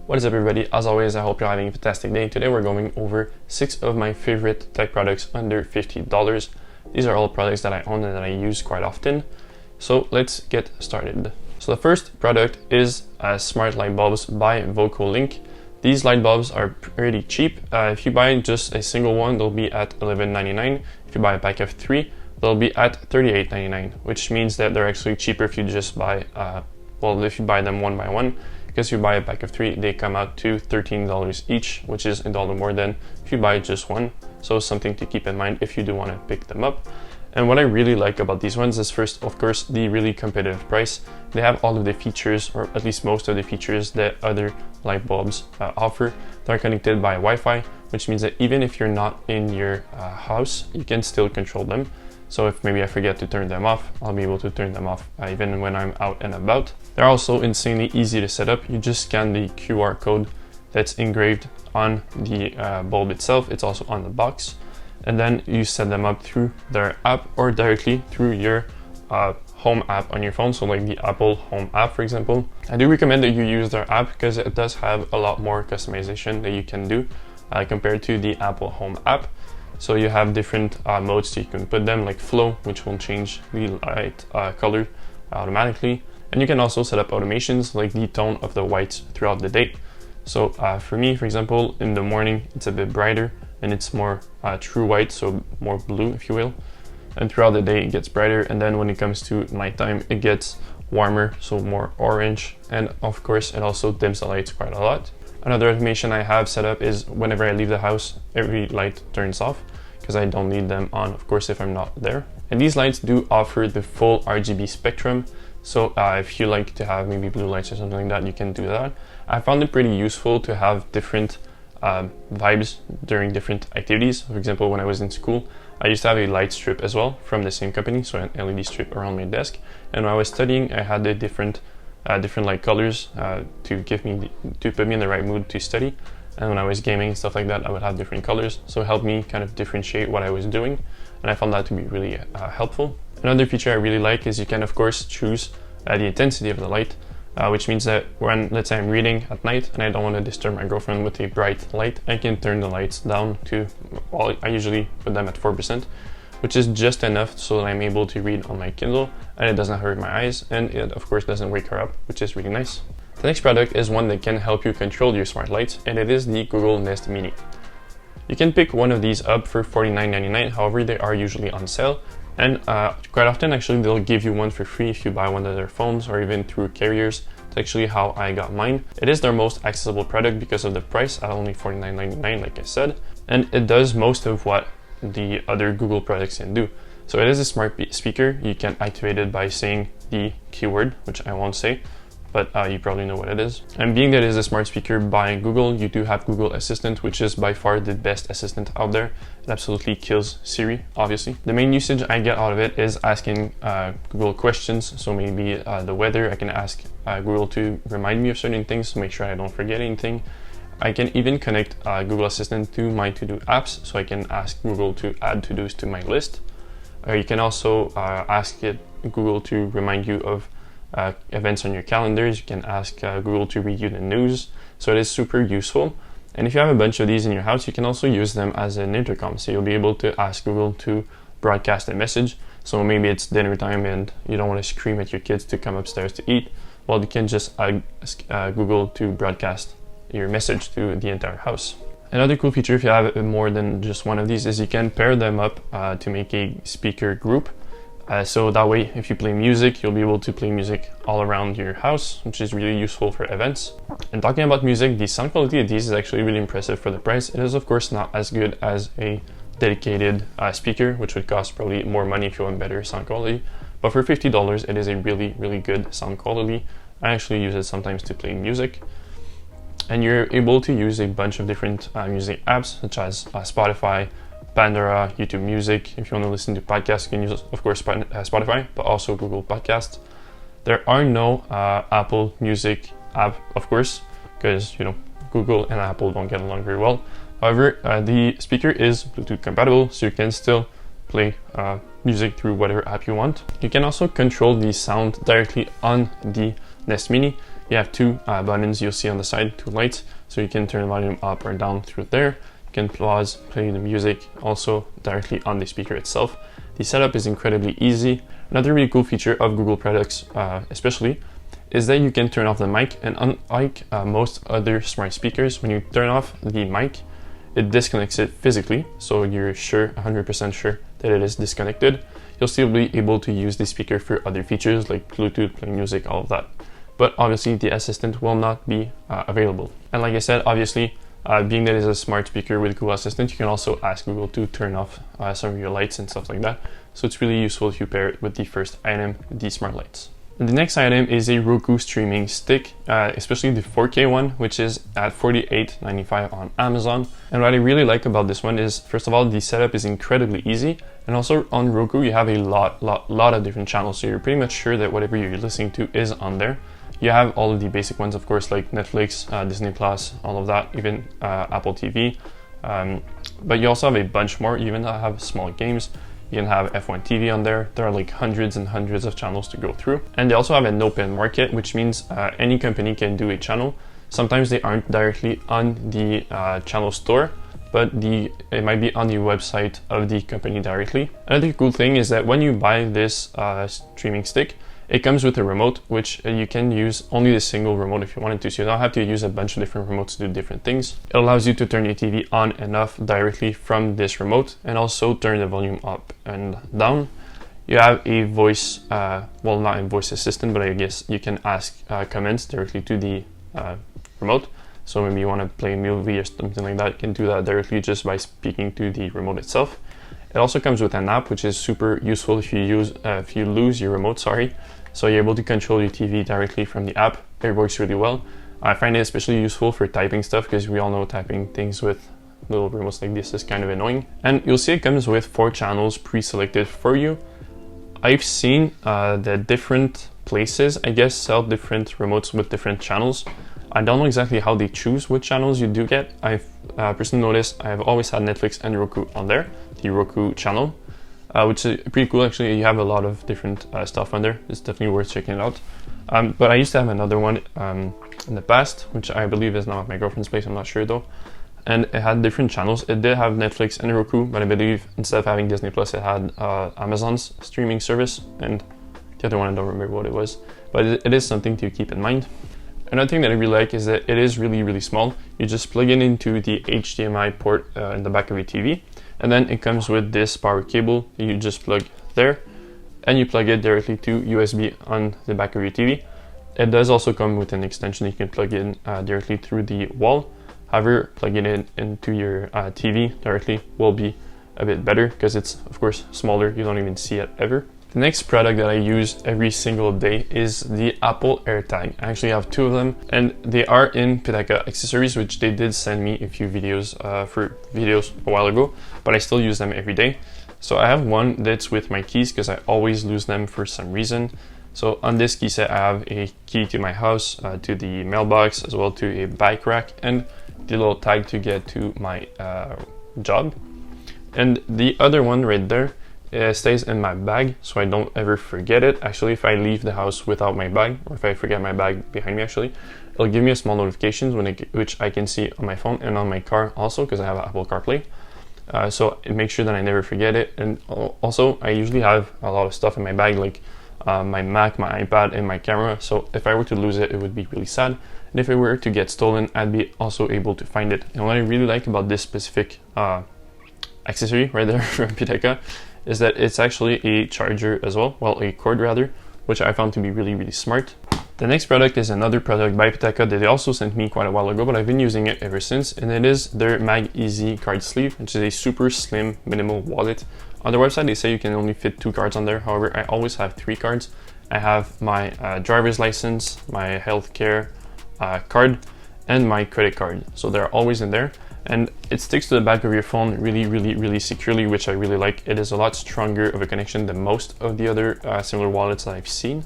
What is up everybody? As always, I hope you're having a fantastic day. Today we're going over 6 of my favorite tech products under $50. These are all products that I own and that I use quite often. So let's get started. So the first product is smart light bulbs by Vocco. These light bulbs are pretty cheap. If you buy just a single one, they'll be at $11.99. If you buy a pack of 3, they'll be at $38.99, which means that they're actually cheaper if you just buy, if you buy them one by one. Because if you buy a pack of 3, they come out to $13 each, which is $1 more than if you buy just one. So something to keep in mind if you do want to pick them up. And what I really like about these ones is first, of course, the really competitive price. They have all of the features, or at least most of the features that other light bulbs offer. They're connected by Wi-Fi, which means that even if you're not in your house, you can still control them. So if maybe I forget to turn them off, I'll be able to turn them off even when I'm out and about. They're also insanely easy to set up. You just scan the QR code that's engraved on the bulb itself. It's also on the box. And then you set them up through their app or directly through your home app on your phone. So like the Apple Home app, for example. I do recommend that you use their app because it does have a lot more customization that you can do compared to the Apple Home app. So you have different modes so you can put them, like flow, which will change the light color automatically. And you can also set up automations like the tone of the whites throughout the day. So for me, for example, in the morning, it's a bit brighter and it's more true white, so more blue, if you will. And throughout the day, it gets brighter. And then when it comes to nighttime, it gets warmer, so more orange. And of course, it also dims the lights quite a lot. Another automation I have set up is whenever I leave the house, every light turns off because I don't need them on, of course, if I'm not there. And these lights do offer the full RGB spectrum. So if you like to have maybe blue lights or something like that, you can do that. I found it pretty useful to have different vibes during different activities. For example, when I was in school, I used to have a light strip as well from the same company, so an LED strip around my desk. And when I was studying, I had the different light colors to put me in the right mood to study. And when I was gaming and stuff like that, I would have different colors, so it helped me kind of differentiate what I was doing, and I found that to be really helpful. Another feature I really like is you can of course choose the intensity of the light, which means that when, let's say I'm reading at night and I don't want to disturb my girlfriend with a bright light, I can turn the lights down to, well, I usually put them at 4%, which is just enough so that I'm able to read on my Kindle and it doesn't hurt my eyes, and it of course doesn't wake her up, which is really nice. The next product is one that can help you control your smart lights, and it is the Google Nest Mini. You can pick one of these up for $49.99, however they are usually on sale, and quite often actually they'll give you one for free if you buy one of their phones or even through carriers. It's actually how I got mine. It is their most accessible product because of the price at only $49.99, like I said, and it does most of what the other Google products can do. So it is a smart speaker. You can activate it by saying the keyword, which I won't say, but you probably know what it is. And being that it is a smart speaker by Google, you do have Google Assistant, which is by far the best assistant out there. It absolutely kills Siri, obviously. The main usage I get out of it is asking Google questions. So maybe the weather, I can ask Google to remind me of certain things to make sure I don't forget anything. I can even connect Google Assistant to my to-do apps, so I can ask Google to add to-dos to my list. You can also ask Google to remind you of events on your calendars. You can ask Google to read you the news, so it is super useful. And if you have a bunch of these in your house, you can also use them as an intercom, so you'll be able to ask Google to broadcast a message. So maybe it's dinner time and you don't want to scream at your kids to come upstairs to eat. Well, you can just ask Google to broadcast your message to the entire house. Another cool feature if you have more than just one of these is you can pair them up to make a speaker group. So that way, if you play music, you'll be able to play music all around your house, which is really useful for events. And talking about music, the sound quality of these is actually really impressive for the price. It is of course not as good as a dedicated speaker, which would cost probably more money if you want better sound quality. But for $50, it is a really, really good sound quality. I actually use it sometimes to play music. And you're able to use a bunch of different music apps, such as Spotify, Pandora, YouTube Music. If you want to listen to podcasts, you can use, of course, Spotify, but also Google Podcasts. There are no Apple Music app, of course, because Google and Apple don't get along very well. However, the speaker is Bluetooth compatible, so you can still play music through whatever app you want. You can also control the sound directly on the Nest Mini. you have two buttons you'll see on the side, two lights, so you can turn the volume up or down through there. You can pause, play the music also directly on the speaker itself. The setup is incredibly easy. Another really cool feature of Google products especially is that you can turn off the mic, and unlike most other smart speakers, when you turn off the mic, it disconnects it physically, so you're 100% sure that it is disconnected. You'll still be able to use the speaker for other features like Bluetooth, playing music, all of that. But obviously the assistant will not be available. And like I said, obviously, being that it's a smart speaker with Google Assistant, you can also ask Google to turn off some of your lights and stuff like that. So it's really useful if you pair it with the first item, the smart lights. And the next item is a Roku streaming stick, especially the 4K one, which is at $48.95 on Amazon. And what I really like about this one is, first of all, the setup is incredibly easy. And also on Roku, you have a lot of different channels. So you're pretty much sure that whatever you're listening to is on there. You have all of the basic ones, of course, like Netflix, Disney Plus, all of that, even Apple TV. But you also have a bunch more. You even have small games. You can have F1 TV on there. There are like hundreds and hundreds of channels to go through. And they also have an open market, which means any company can do a channel. Sometimes they aren't directly on the channel store, but it might be on the website of the company directly. Another cool thing is that when you buy this streaming stick, it comes with a remote, which you can use only the single remote if you wanted to, so you don't have to use a bunch of different remotes to do different things. It allows you to turn your TV on and off directly from this remote, and also turn the volume up and down. You have a voice, well, not a voice assistant, but I guess you can ask comments directly to the remote. So maybe you want to play a movie or something like that, you can do that directly just by speaking to the remote itself. It also comes with an app, which is super useful if you lose your remote, sorry. So you're able to control your TV directly from the app. It works really well. I find it especially useful for typing stuff, because we all know typing things with little remotes like this is kind of annoying. And you'll see it comes with 4 channels pre-selected for you. I've seen that different places, I guess, sell different remotes with different channels. I don't know exactly how they choose what channels you do get. I've personally noticed I've always had Netflix and Roku on there, the Roku channel, which is pretty cool actually. You have a lot of different stuff on there. It's definitely worth checking it out. But I used to have another one in the past, which I believe is now at my girlfriend's place, I'm not sure though. And it had different channels. It did have Netflix and Roku, but I believe instead of having Disney Plus, it had Amazon's streaming service, and the other one I don't remember what it was. But it is something to keep in mind. Another thing that I really like is that it is really small. You just plug it into the HDMI port in the back of your TV, and then it comes with this power cable you just plug there, and you plug it directly to USB on the back of your TV. It does also come with an extension you can plug in directly through the wall. However, plugging it into your TV directly will be a bit better, because it's of course smaller, you don't even see it ever. The next product that I use every single day is the Apple AirTag. I actually have 2 of them, and they are in Pitaka accessories, which they did send me a few videos a while ago, but I still use them every day. So I have one that's with my keys, because I always lose them for some reason. So on this key set, I have a key to my house, to the mailbox, as well to a bike rack, and the little tag to get to my job. And the other one right there stays in my bag, so I don't ever forget it. Actually, if I leave the house without my bag, or if I forget my bag behind me, actually, it'll give me a small notifications which I can see on my phone and on my car also, because I have Apple CarPlay. So it makes sure that I never forget it. And also, I usually have a lot of stuff in my bag, like my Mac, my iPad, and my camera. So if I were to lose it, it would be really sad. And if it were to get stolen, I'd be also able to find it. And what I really like about this specific accessory right there from Pitaka is that it's actually a charger as well, well, a cord rather, which I found to be really smart. The next product is another product by Pitaka that they also sent me quite a while ago, but I've been using it ever since, and it is their MagEZ card sleeve, which is a super slim minimal wallet. On their website they say you can only fit 2 cards on there. However, I always have 3 cards. I have my driver's license, my healthcare card, and my credit card, so they're always in there. And it sticks to the back of your phone really securely, which I really like. It is a lot stronger of a connection than most of the other similar wallets that I've seen.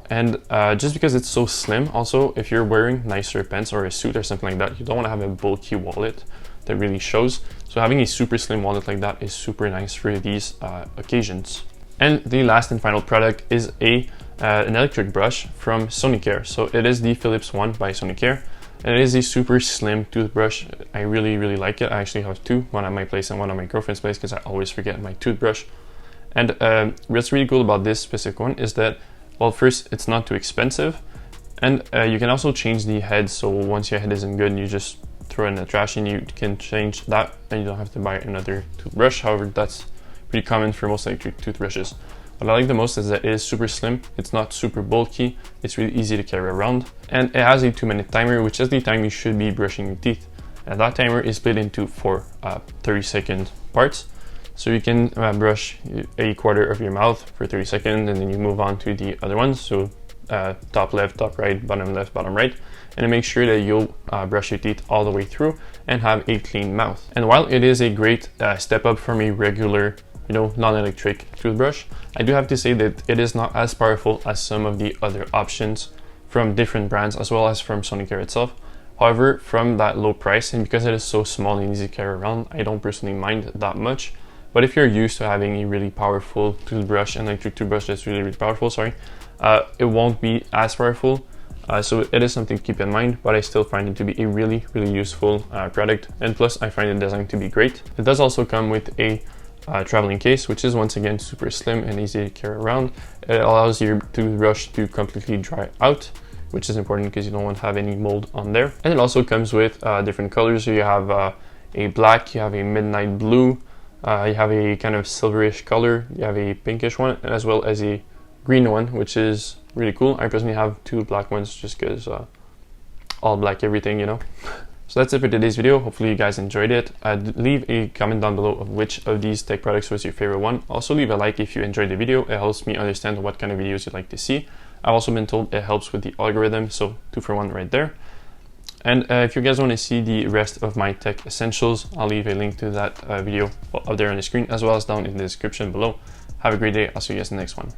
And just because it's so slim, also if you're wearing nicer pants or a suit or something like that, you don't want to have a bulky wallet that really shows. So having a super slim wallet like that is super nice for these occasions. And the last and final product is a an electric brush from Sonicare. So it is the Philips one by Sonicare, and it is a super slim toothbrush. I really like it. I actually have two, one at my place and one at my girlfriend's place, because I always forget my toothbrush. And what's really cool about this specific one is that, well, first, it's not too expensive, and you can also change the head. So once your head isn't good, you just throw it in the trash and you can change that, and you don't have to buy another toothbrush. However, that's pretty common for most electric toothbrushes. What I like the most is that it is super slim, it's not super bulky, it's really easy to carry around, and it has a 2-minute timer, which is the time you should be brushing your teeth. And that timer is split into 4 30-second parts. So you can brush a quarter of your mouth for 30 seconds, and then you move on to the other ones. So top left, top right, bottom left, bottom right, and it makes sure that you'll brush your teeth all the way through and have a clean mouth. And while it is a great step up from a regular, non-electric toothbrush, I do have to say that it is not as powerful as some of the other options from different brands, as well as from Sonicare itself. However, from that low price, and because it is so small and easy to carry around, I don't personally mind that much. But if you're used to having a really powerful toothbrush, an electric toothbrush that's really powerful, it won't be as powerful. So it is something to keep in mind, but I still find it to be a really useful product. And plus, I find the design to be great. It does also come with a traveling case, which is once again super slim and easy to carry around. It allows your toothbrush to completely dry out, which is important because you don't want to have any mold on there. And it also comes with different colors. So you have a black, you have a midnight blue, you have a kind of silverish color, you have a pinkish one, as well as a green one, which is really cool. I personally have 2 black ones just because all black everything, So that's it for today's video. Hopefully you guys enjoyed it. Leave a comment down below of which of these tech products was your favorite one. Also leave a like if you enjoyed the video. It helps me understand what kind of videos you'd like to see. I've also been told it helps with the algorithm, so 2 for 1 right there. And if you guys want to see the rest of my tech essentials, I'll leave a link to that video up there on the screen, as well as down in the description below. Have a great day. I'll see you guys in the next one.